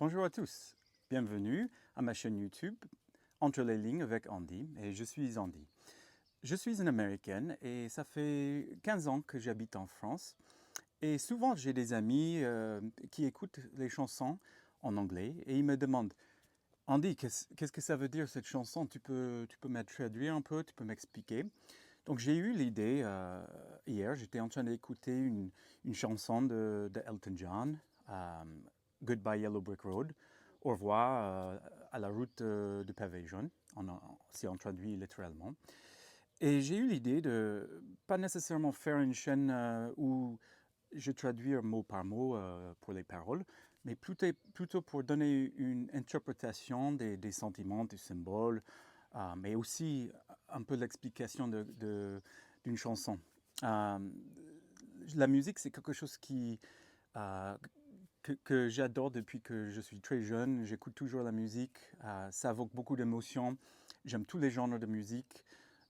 Bonjour à tous, bienvenue à ma chaîne YouTube Entre les lignes avec Andy, et je suis Andy. Je suis une Américaine et ça fait 15 ans que j'habite en France. Et souvent j'ai des amis qui écoutent les chansons en anglais et ils me demandent Andy, qu'est-ce que ça veut dire cette chanson? Tu peux me traduire un peu, tu peux m'expliquer? Donc j'ai eu l'idée hier, j'étais en train d'écouter une chanson de Elton John, euh, Goodbye Yellow Brick Road, au revoir à la route de pavé jaune, si on traduit littéralement. Et j'ai eu l'idée de pas nécessairement faire une chaîne où je traduis mot par mot pour les paroles, mais plutôt pour donner une interprétation des sentiments, du symbole, mais aussi un peu l'explication d'une chanson. Euh, la musique, c'est quelque chose euh, que j'adore depuis que je suis très jeune. J'écoute toujours la musique. Ça évoque beaucoup d'émotions. J'aime tous les genres de musique,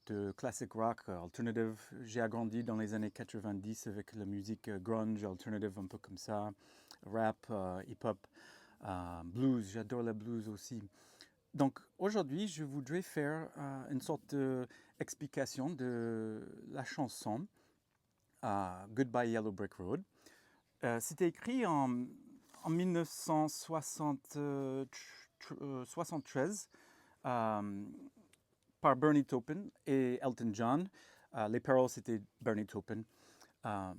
de classic rock, alternative. J'ai agrandi dans les années 90 avec la musique grunge, alternative, un peu comme ça, rap, hip-hop, blues. J'adore la blues aussi. Donc aujourd'hui, je voudrais faire une sorte d'explication de la chanson Goodbye Yellow Brick Road. C'était écrit en 1973 par Bernie Taupin et Elton John. Les paroles, c'était Bernie Taupin. Euh,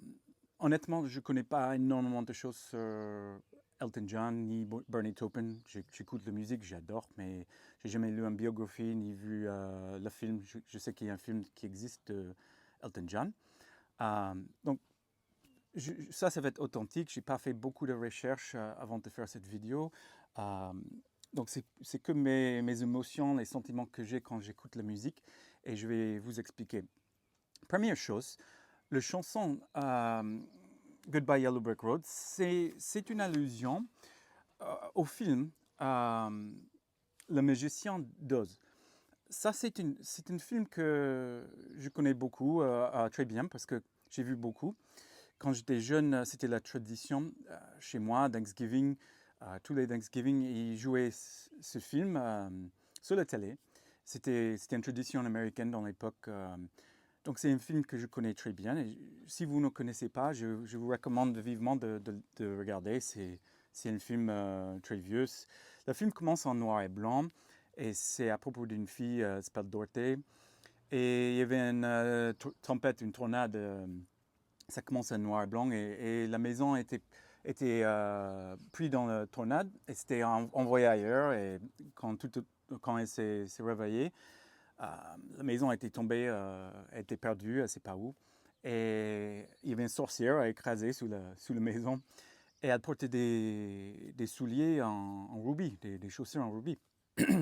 Honnêtement, je ne connais pas énormément de choses sur Elton John ni Bernie Taupin. J'écoute la musique, j'adore, mais j'ai jamais lu une biographie ni vu le film. Je sais qu'il y a un film qui existe de Elton John. Donc, ça va être authentique. Je n'ai pas fait beaucoup de recherches avant de faire cette vidéo. Euh, donc, c'est que mes émotions, les sentiments que j'ai quand j'écoute la musique. Et je vais vous expliquer. Première chose, la chanson Goodbye Yellow Brick Road, c'est une allusion au film Le Magicien d'Oz. Ça, c'est un film que je connais beaucoup, très bien, parce que j'ai vu beaucoup. Quand j'étais jeune, c'était la tradition chez moi, Thanksgiving. Tous les Thanksgiving, ils jouaient ce film sur la télé. C'était une tradition américaine dans l'époque. Donc c'est un film que je connais très bien. Et si vous ne connaissez pas, je vous recommande vivement de regarder. C'est un film très vieux. Le film commence en noir et blanc et c'est à propos d'une fille qui s'appelle Dorothy. Et il y avait une tempête, une tornade. Ça commence en noir et blanc et la maison était prise dans la tornade et c'était envoyé ailleurs. Et quand elle s'est réveillée, la maison était tombée, elle était perdue, elle ne sait pas où. Et il y avait une sorcière écrasée sous la maison. Et elle portait des souliers en rubis, des chaussures en rubis.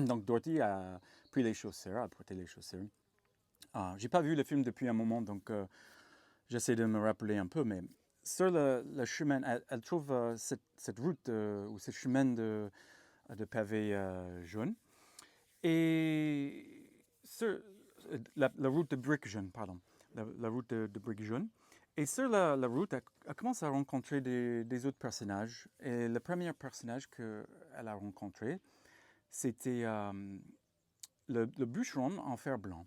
Donc Dorothy a pris les chaussures, a porté les chaussures. J'ai pas vu le film depuis un moment, donc j'essaie de me rappeler un peu. Mais sur le chemin, elle trouve cette route ou ce chemin de pavés jaunes. Et sur la route de briques jaunes, pardon, la route de briques jaunes. Et sur la route, elle commence à rencontrer des autres personnages. Et le premier personnage qu'elle a rencontré, c'était le bûcheron en fer blanc.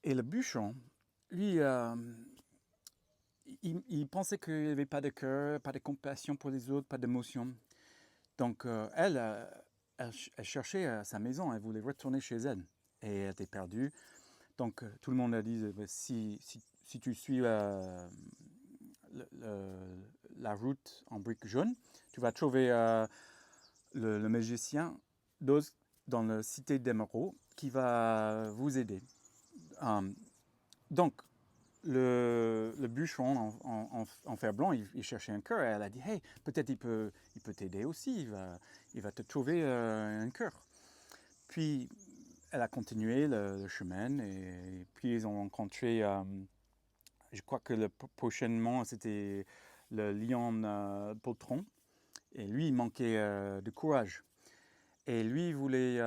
Et le bûcheron, lui, il pensait qu'il n'y avait pas de cœur, pas de compassion pour les autres, pas d'émotion. Donc, elle cherchait sa maison, elle voulait retourner chez elle. Et elle était perdue. Donc, tout le monde a dit, si tu suis la route en briques jaunes, tu vas trouver le magicien d'Oz dans la cité d'Emeraude qui va vous aider. Donc, le bûcheron en fer blanc, il cherchait un cœur et elle a dit, hey, peut-être il peut t'aider aussi, il va te trouver un cœur. Puis, elle a continué le chemin et puis ils ont rencontré, je crois que prochainement c'était le lion poltron et lui il manquait de courage. Et lui il voulait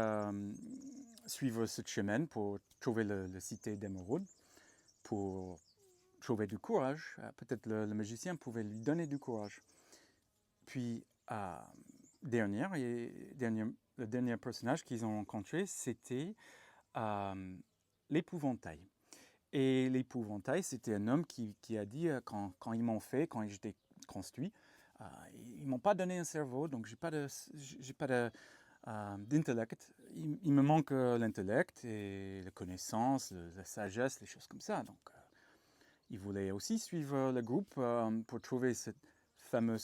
suivre ce chemin pour trouver le cité d'émeraude, pour trouver du courage. Peut-être le magicien pouvait lui donner du courage. Puis le dernier personnage qu'ils ont rencontré, c'était l'épouvantail. Et l'épouvantail, c'était un homme qui a dit, quand ils m'ont fait, quand j'étais construit, ils ne m'ont pas donné un cerveau, donc j'ai pas d'intellect. Il me manque l'intellect et la connaissance, la sagesse, les choses comme ça. Donc, il voulait aussi suivre le groupe pour trouver ce fameux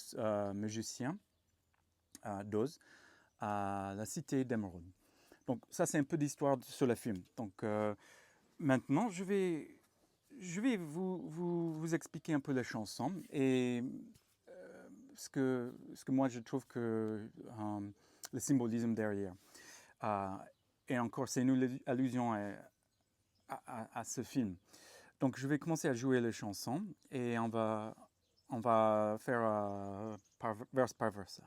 magicien d'Oz à la cité d'Emeraude. Donc, ça, c'est un peu d'histoire sur le film. Donc, maintenant, je vais vous expliquer un peu la chanson et ce que moi je trouve que le symbolisme derrière. Et encore, c'est une allusion à ce film. Donc, je vais commencer à jouer les chansons et on va faire verse par verse.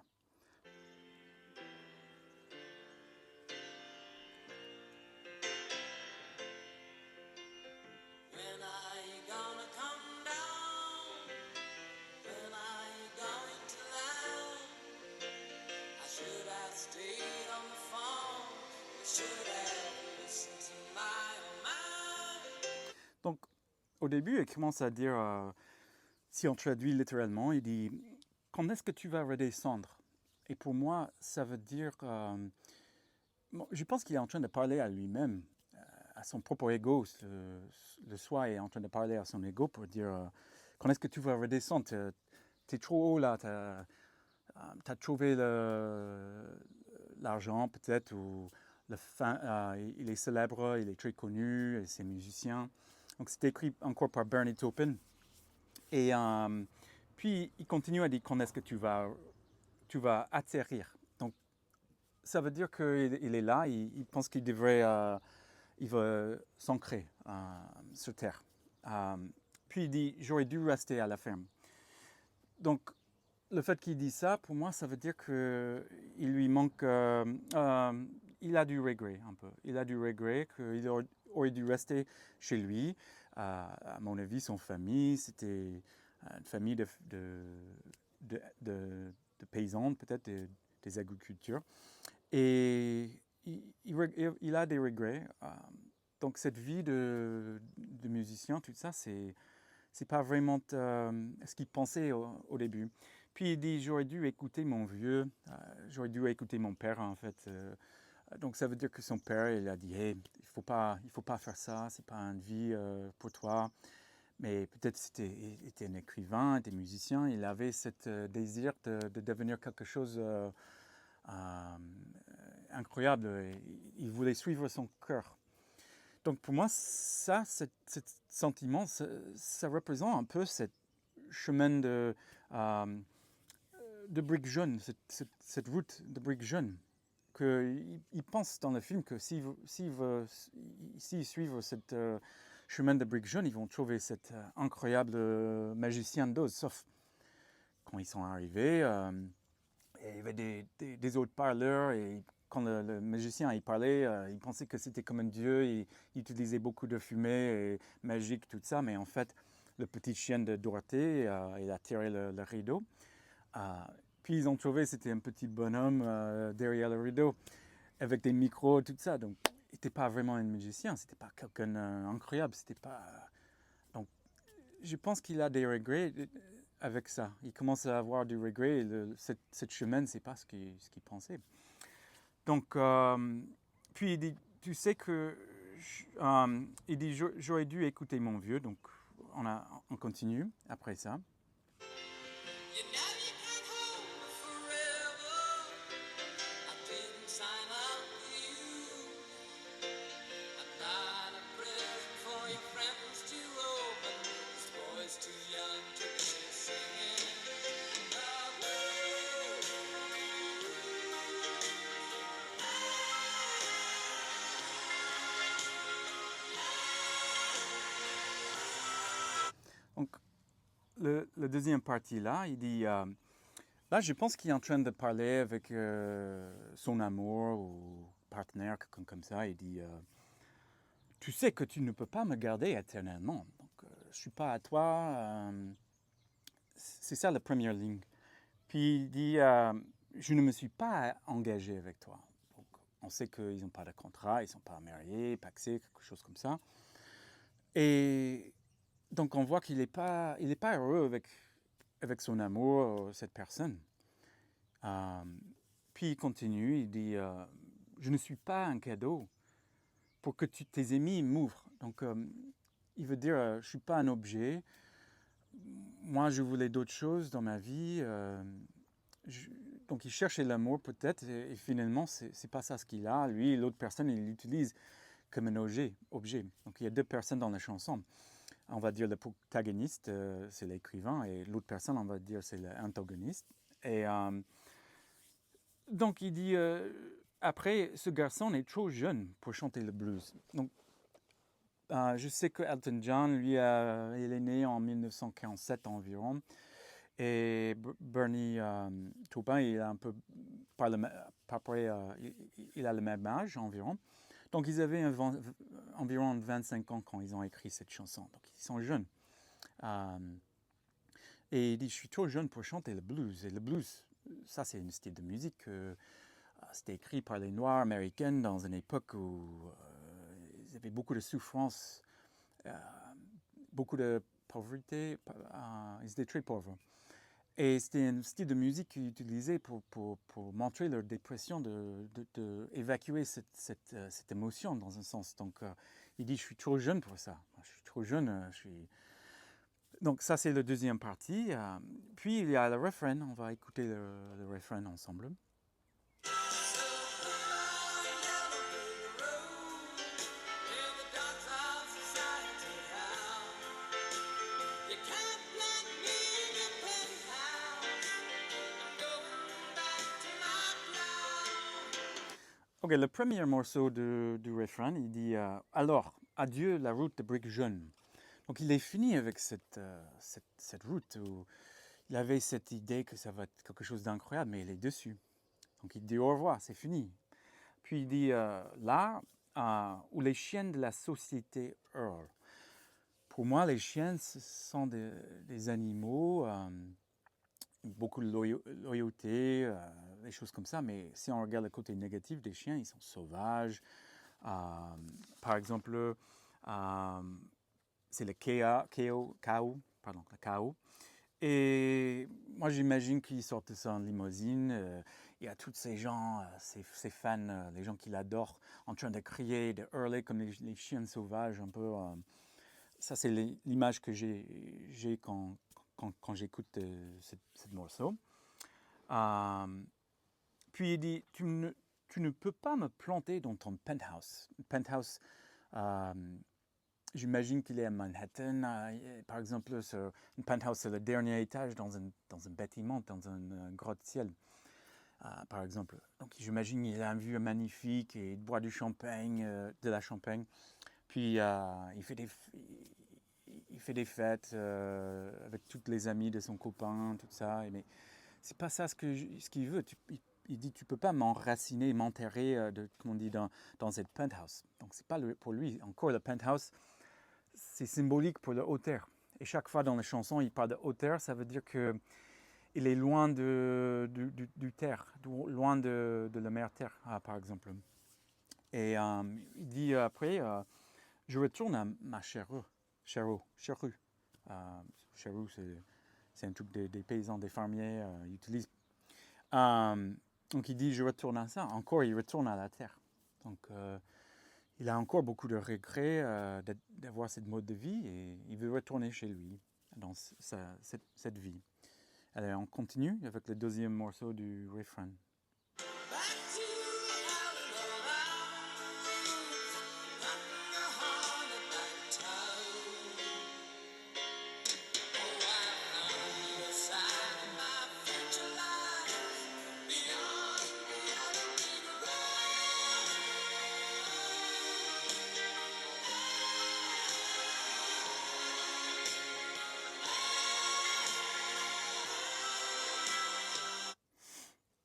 Donc, au début, il commence à dire, si on traduit littéralement, il dit « Quand est-ce que tu vas redescendre ?» Et pour moi, ça veut dire... je pense qu'il est en train de parler à lui-même, à son propre ego. Le soi est en train de parler à son ego pour dire « Quand est-ce que tu vas redescendre? T'es trop haut là, t'as trouvé l'argent peut-être, ou il est célèbre, il est très connu, c'est musicien. » Donc c'est écrit encore par Bernie Taupin. Et puis il continue à dire quand est-ce que tu vas atterrir. Donc ça veut dire qu'il est là, il pense qu'il devrait, il veut s'ancrer sur Terre. Puis il dit j'aurais dû rester à la ferme. Donc le fait qu'il dit ça, pour moi, ça veut dire qu'il lui manque, il a du regret un peu. Il a du regret qu'il aurait dû rester chez lui. À mon avis, son famille, c'était une famille de paysans, peut-être des agriculteurs. Et il a des regrets. Donc cette vie de musicien, tout ça, c'est pas vraiment ce qu'il pensait au début. Puis il dit j'aurais dû écouter mon vieux, j'aurais dû écouter mon père en fait. Donc ça veut dire que son père il a dit hey, il faut pas faire ça, c'est pas une vie pour toi. Mais peut-être il était un écrivain, il était musicien, il avait ce désir de devenir quelque chose incroyable. Il voulait suivre son cœur. Donc pour moi, ça, ce sentiment, ça représente un peu cette chemin de briques jaunes, cette route de briques jaunes. Il pense dans le film que s'ils suivent cette chemin de briques jaunes, ils vont trouver cet incroyable magicien d'Oz. Sauf quand ils sont arrivés, il y avait des autres parleurs et quand le magicien il parlait, il pensait que c'était comme un dieu, il utilisait beaucoup de fumée et magique, tout ça, mais en fait, le petit chien de Dorothée, il a tiré le rideau. Puis ils ont trouvé c'était un petit bonhomme derrière le rideau, avec des micros, tout ça. Donc, il n'était pas vraiment un magicien, c'était pas quelqu'un d'incroyable, c'était pas... Donc, je pense qu'il a des regrets avec ça. Il commence à avoir du regret. Cette chemin, c'est pas ce qu'il pensait. Donc, puis il dit, tu sais que, il dit, j'aurais dû écouter mon vieux. Donc, on continue après ça. Donc, le deuxième partie là, il dit, là je pense qu'il est en train de parler avec son amour ou partenaire, quelqu'un comme ça. Il dit, tu sais que tu ne peux pas me garder éternellement, donc je ne suis pas à toi. C'est ça la première ligne. Puis il dit, je ne me suis pas engagé avec toi. Donc, on sait qu'ils n'ont pas de contrat, ils ne sont pas mariés, paxés, quelque chose comme ça. Et donc, on voit qu'il n'est pas heureux avec son amour, cette personne. Puis il continue, il dit je ne suis pas un cadeau pour que tes amis m'ouvrent. Donc, il veut dire je ne suis pas un objet. Moi, je voulais d'autres choses dans ma vie. Donc, il cherchait l'amour peut-être, et finalement, c'est pas ça ce qu'il a. Lui, l'autre personne, il l'utilise comme un objet. Donc, il y a deux personnes dans la chanson. On va dire le protagoniste, c'est l'écrivain, et l'autre personne, on va dire, c'est l'antagoniste. Et donc, il dit après, ce garçon est trop jeune pour chanter le blues. Donc, je sais que Elton John, lui, il est né en 1947 environ. Et Bernie Taupin, il a un peu, il a le même âge environ. Donc, ils avaient environ 25 ans quand ils ont écrit cette chanson. Donc, ils sont jeunes. Et il dit, je suis trop jeune pour chanter le blues. Et le blues, ça, c'est un style de musique. C'était écrit par les Noirs américains dans une époque où ils avaient beaucoup de souffrance, beaucoup de pauvreté. Ils étaient très pauvres. Et c'était un style de musique qu'ils utilisaient pour montrer leur dépression, d'évacuer cette émotion dans un sens. Donc, il dit, je suis trop jeune pour ça. Je suis trop jeune. Donc, ça, c'est la deuxième partie. Puis, il y a le refrain. On va écouter le refrain ensemble. Ok, le premier morceau du refrain, il dit alors, adieu la route de briques jaunes. Donc il est fini avec cette route où il avait cette idée que ça va être quelque chose d'incroyable, mais il est dessus. Donc il dit au revoir, c'est fini. Puis il dit là où les chiens de la société hurlent. Pour moi, les chiens, ce sont des animaux, beaucoup de loyauté, des choses comme ça. Mais si on regarde le côté négatif des chiens, ils sont sauvages. Par exemple, c'est le cow. Et moi, j'imagine qu'ils sortent ça en limousine. Il y a tous ces gens, ces fans, les gens qui l'adorent, en train de crier, de hurler comme les chiens sauvages, un peu. Ça, c'est l'image que j'ai quand j'écoute ce morceau. Puis il dit, tu ne peux pas me planter dans ton penthouse. Penthouse, j'imagine qu'il est à Manhattan. Par exemple, un penthouse, c'est le dernier étage dans un bâtiment, dans un gratte-ciel, par exemple. Donc j'imagine qu'il a une vue magnifique et il boit du champagne, de la champagne. Puis il fait des fêtes avec tous les amis de son copain, tout ça. Mais c'est pas ça ce qu'il veut. Il dit tu peux pas m'enraciner, m'enterrer, comme on dit dans cette penthouse. Donc c'est pas pour lui. Encore le penthouse, c'est symbolique pour le hauteur. Et chaque fois dans la chanson, il parle de hauteur, ça veut dire que il est loin du terre, loin de la mer terre, par exemple. Et il dit après, je retourne à ma charrue. Charrue, c'est un truc des paysans, des fermiers, ils utilisent. Donc il dit, je retourne à ça. Encore, il retourne à la terre. Donc il a encore beaucoup de regrets d'avoir cette mode de vie et il veut retourner chez lui dans cette vie. Allez, on continue avec le deuxième morceau du refrain.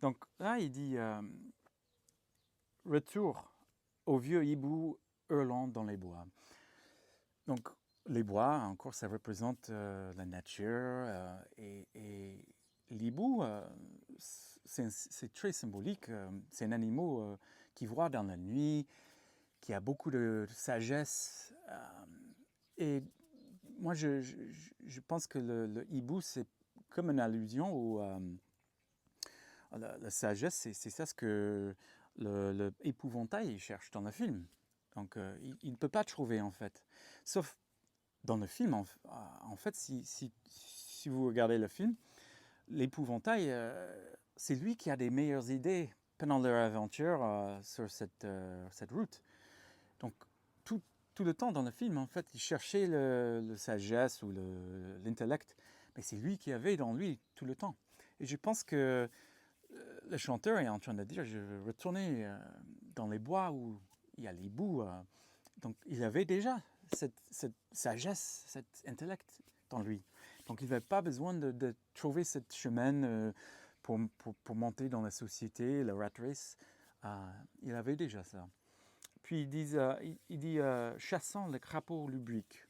Donc là, il dit retour au vieux hibou hurlant dans les bois. Donc les bois, encore, ça représente la nature et l'hibou, c'est très symbolique. C'est un animal qui voit dans la nuit, qui a beaucoup de sagesse. Et moi, je pense que le hibou, c'est comme une allusion la sagesse, c'est ça ce que le épouvantail cherche dans le film. Donc, il ne peut pas trouver, en fait. Sauf dans le film, en fait, si vous regardez le film, l'épouvantail, c'est lui qui a des meilleures idées pendant leur aventure sur cette route. Donc, tout le temps dans le film, en fait, il cherchait le sagesse ou l'intellect, mais c'est lui qui avait dans lui tout le temps. Et je pense que le chanteur est en train de dire, je veux retourner dans les bois où il y a l'hibou. Donc, il avait déjà cette sagesse, cet intellect dans lui. Donc, il n'avait pas besoin de trouver ce chemin pour monter dans la société, le rat race. Il avait déjà ça. Puis, il dit chassant le crapaud lubrique.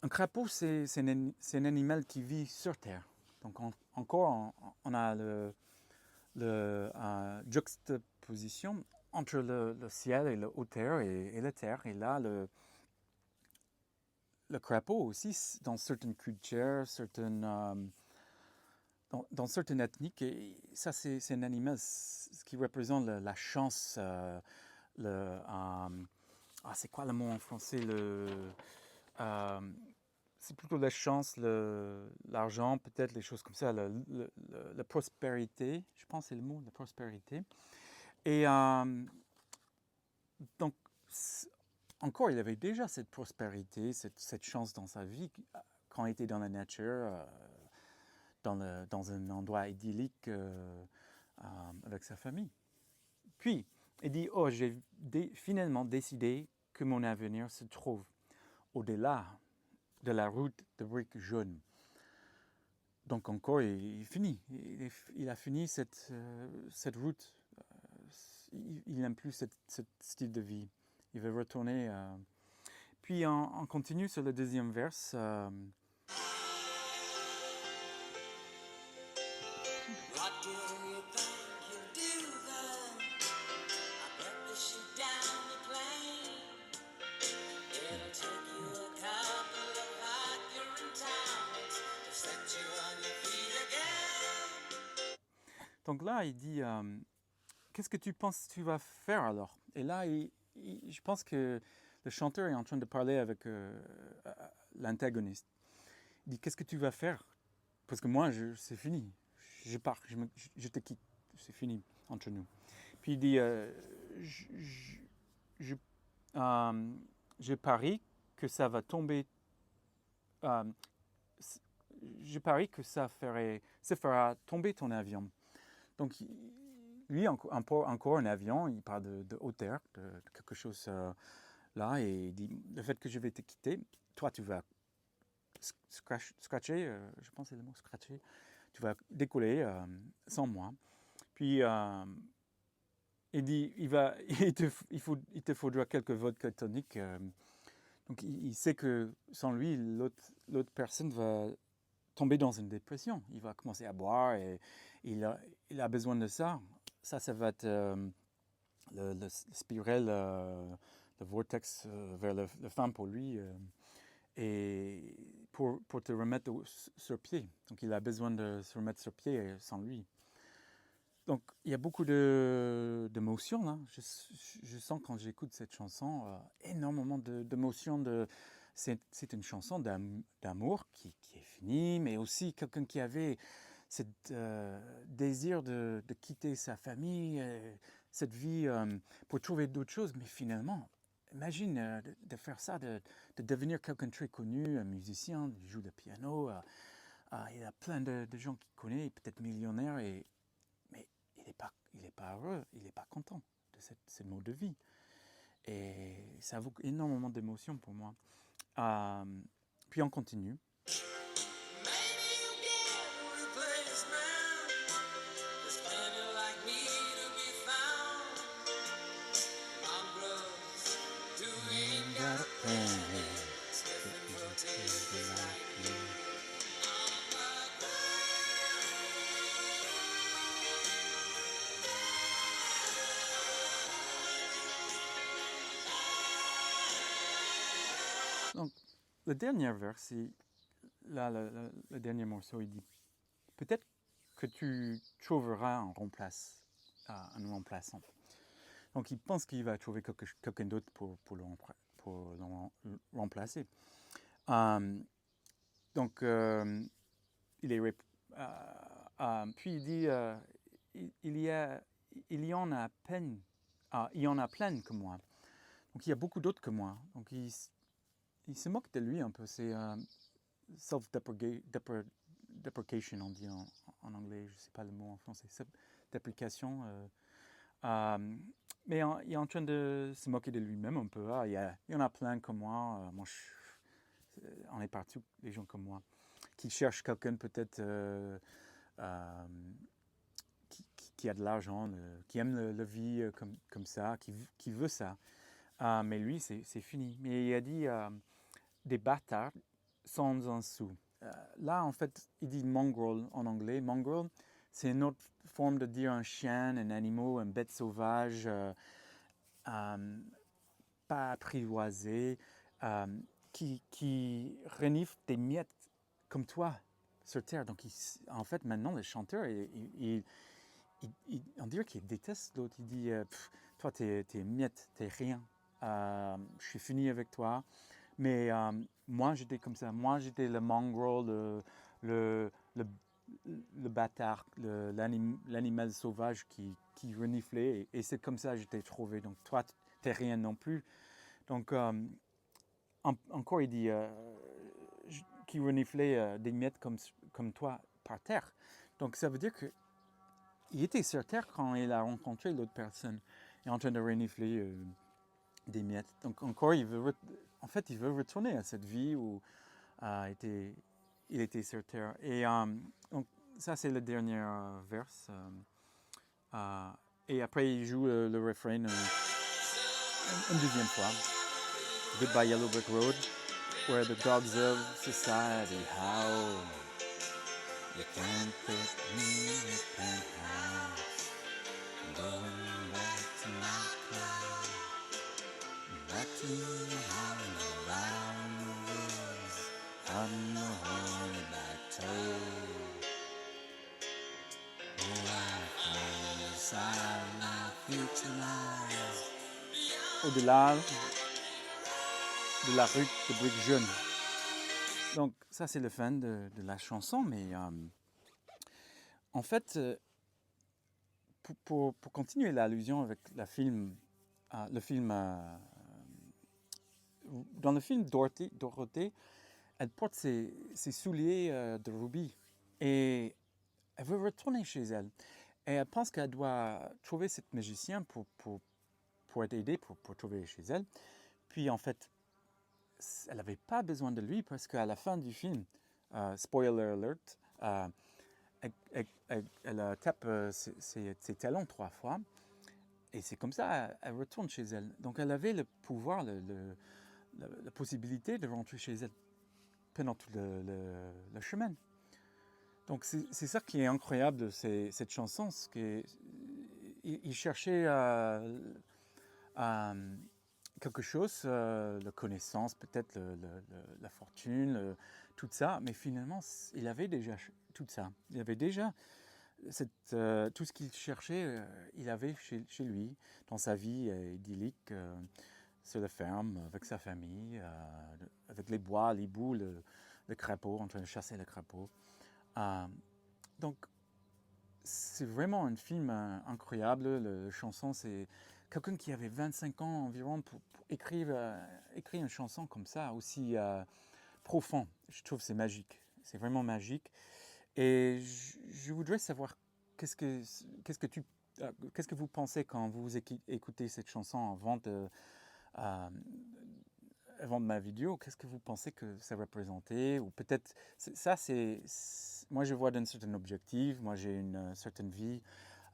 Un crapaud, c'est un animal qui vit sur Terre. Donc, encore, on a la juxtaposition entre le ciel et le haut terre et la terre. Et là, le crapaud aussi, dans certaines cultures, dans certaines ethniques, et ça c'est un animal qui représente la chance. C'est quoi le mot en français c'est plutôt la chance, l'argent, peut-être les choses comme ça, la prospérité, je pense que c'est le mot, la prospérité. Et donc, encore, il avait déjà cette prospérité, cette chance dans sa vie quand il était dans la nature, dans un endroit idyllique avec sa famille. Puis, il dit, j'ai finalement décidé que mon avenir se trouve au-delà de la route de briques jaunes. Donc encore, il finit. Il a fini cette route. Il n'aime plus ce style de vie. Il veut retourner. Puis on continue sur le deuxième verse. What do you think you'll do then? I bet the shoot down the plane. It'll take you a couple of hot urine towns to set you on your feet again. Donc là, il dit, qu'est-ce que tu penses que tu vas faire alors? Et là, je pense que le chanteur est en train de parler avec l'antagoniste. Il dit, qu'est-ce que tu vas faire? Parce que moi, c'est fini. Je pars, je te quitte. C'est fini entre nous. Puis il dit, je parie que ça va tomber. Je parie que ça fera tomber ton avion. Donc, lui, encore un avion, il parle de hauteur, de quelque chose là, et il dit, le fait que je vais te quitter, toi, tu vas scratcher, je pense que c'est le mot scratcher, tu vas décoller sans moi. Puis, il dit, il te faudra quelques vodka toniques. Donc, il sait que sans lui, l'autre personne va tomber dans une dépression. Il va commencer à boire et il a besoin de ça. Ça va être le spirale, le vortex vers la femme pour lui et pour te remettre sur pied. Donc, il a besoin de se remettre sur pied sans lui. Donc, il y a beaucoup d'émotions là. Je sens quand j'écoute cette chanson énormément d'émotions. C'est une chanson d'amour qui est finie, mais aussi quelqu'un qui avait ce désir de quitter sa famille, cette vie pour trouver d'autres choses. Mais finalement, imagine de faire ça, de devenir quelqu'un de très connu, un musicien, il joue le piano. Il y a plein de gens qui connaissent, peut-être millionnaire, mais il est pas heureux, il n'est pas content de ce mode de vie. Et ça vaut énormément d'émotions pour moi. Puis on continue. le dernier vers, là, le dernier morceau, il dit peut-être que tu trouveras un remplaçant. Donc il pense qu'il va trouver quelqu'un d'autre pour le remplacer. Donc il est puis il dit il y en a plein, il y en a plein que moi. Donc il y a beaucoup d'autres que moi. Donc il se moque de lui un peu. C'est self-deprecation, on dit en anglais. Je ne sais pas le mot en français. Déprecation. Mais il est en train de se moquer de lui-même un peu. Il y en a plein comme moi. On est partout, les gens comme moi, qui cherchent quelqu'un peut-être qui a de l'argent, qui aime la vie comme ça, qui veut ça. Mais lui, c'est fini. Mais il a dit des bâtards sans un sou. Là, en fait, il dit mongrel en anglais. Mongrel, c'est une autre forme de dire un chien, un animal, une bête sauvage, pas apprivoisé, qui renifle des miettes comme toi sur Terre. Donc, en fait, maintenant, le chanteur, on dirait qu'il déteste l'autre. Il dit toi, t'es miette, t'es rien. Je suis fini avec toi. Mais moi, j'étais comme ça. Moi, j'étais le mongrel, le bâtard, l'animal sauvage qui reniflait. Et c'est comme ça que j'étais trouvé. Donc, toi, t'es rien non plus. Donc, encore, il dit qui reniflait des miettes comme toi par terre. Donc, ça veut dire qu'il était sur terre quand il a rencontré l'autre personne. Il est en train de renifler des miettes. Donc, encore, il veut retourner à cette vie où il était sur terre. Et donc, ça, c'est le dernier vers. Et après, il joue le refrain une deuxième fois. Goodbye Yellow Brick Road, where the dogs of society howl. You can't put me in a penthouse. Going back to my place. Back to the hollow around the woods. On the hornback toad. Oh, I find the side of my future lies. Au-delà de la rue de Brick Jeune. Donc ça c'est le fin de la chanson, mais en fait pour continuer l'allusion avec le film dans le film Dorothée, elle porte ses souliers de rubis et elle veut retourner chez elle. Et elle pense qu'elle doit trouver cet magicien pour être aidée, pour trouver chez elle. Puis en fait, elle n'avait pas besoin de lui parce qu'à la fin du film, spoiler alert, elle tape ses talons 3 fois et c'est comme ça elle retourne chez elle. Donc elle avait le pouvoir, la possibilité de rentrer chez elle pendant tout le chemin. Donc c'est ça qui est incroyable de cette chanson, c'est qu'il cherchait quelque chose, la connaissance, peut-être la fortune, tout ça, mais finalement, il avait déjà tout ça. Il avait déjà tout ce qu'il cherchait, il avait chez lui, dans sa vie idyllique, sur la ferme, avec sa famille, avec les bois, les bouts, le crapaud, en train de chasser le crapaud. Donc, c'est vraiment un film incroyable. La chanson, c'est quelqu'un qui avait 25 ans environ pour écrire une chanson comme ça, aussi profond. Je trouve que c'est magique. C'est vraiment magique. Et je voudrais savoir qu'est-ce que vous pensez quand vous écoutez cette chanson avant de ma vidéo. Qu'est-ce que vous pensez que ça représentait? Ou peut-être, ça c'est... Moi je vois d'un certain objectif, moi j'ai une certaine vie.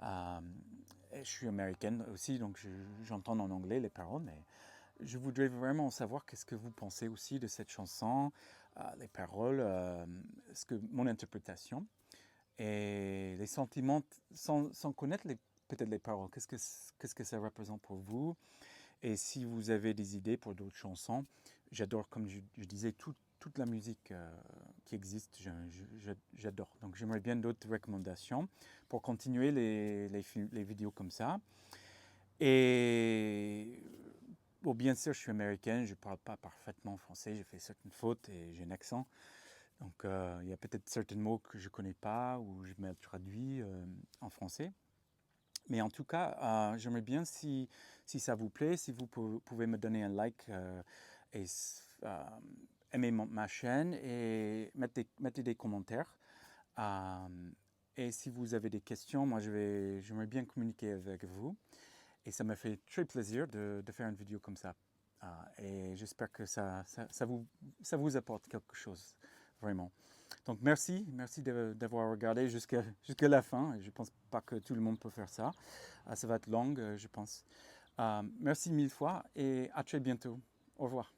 Je suis américaine aussi, donc j'entends en anglais les paroles, mais je voudrais vraiment savoir qu'est-ce que vous pensez aussi de cette chanson, les paroles, mon interprétation et les sentiments sans connaître peut-être les paroles. Qu'est-ce que ça représente pour vous? Et si vous avez des idées pour d'autres chansons, j'adore, comme je disais, toute la musique qui existe, j'adore. Donc j'aimerais bien d'autres recommandations pour continuer les vidéos comme ça. Et bon, bien sûr, je suis américain, je ne parle pas parfaitement français, j'ai fait certaines fautes et j'ai un accent. Donc il y a peut-être certains mots que je ne connais pas ou je me traduis en français. Mais en tout cas, j'aimerais bien, si ça vous plaît, si vous pouvez me donner un like et aimer ma chaîne et mettez des commentaires. Et si vous avez des questions, moi j'aimerais bien communiquer avec vous. Et ça me fait très plaisir de faire une vidéo comme ça. Et j'espère que ça vous apporte quelque chose, vraiment. Donc merci d'avoir regardé jusqu'à la fin. Je ne pense pas que tout le monde peut faire ça. Ça va être long, je pense. Merci mille fois et à très bientôt. Au revoir.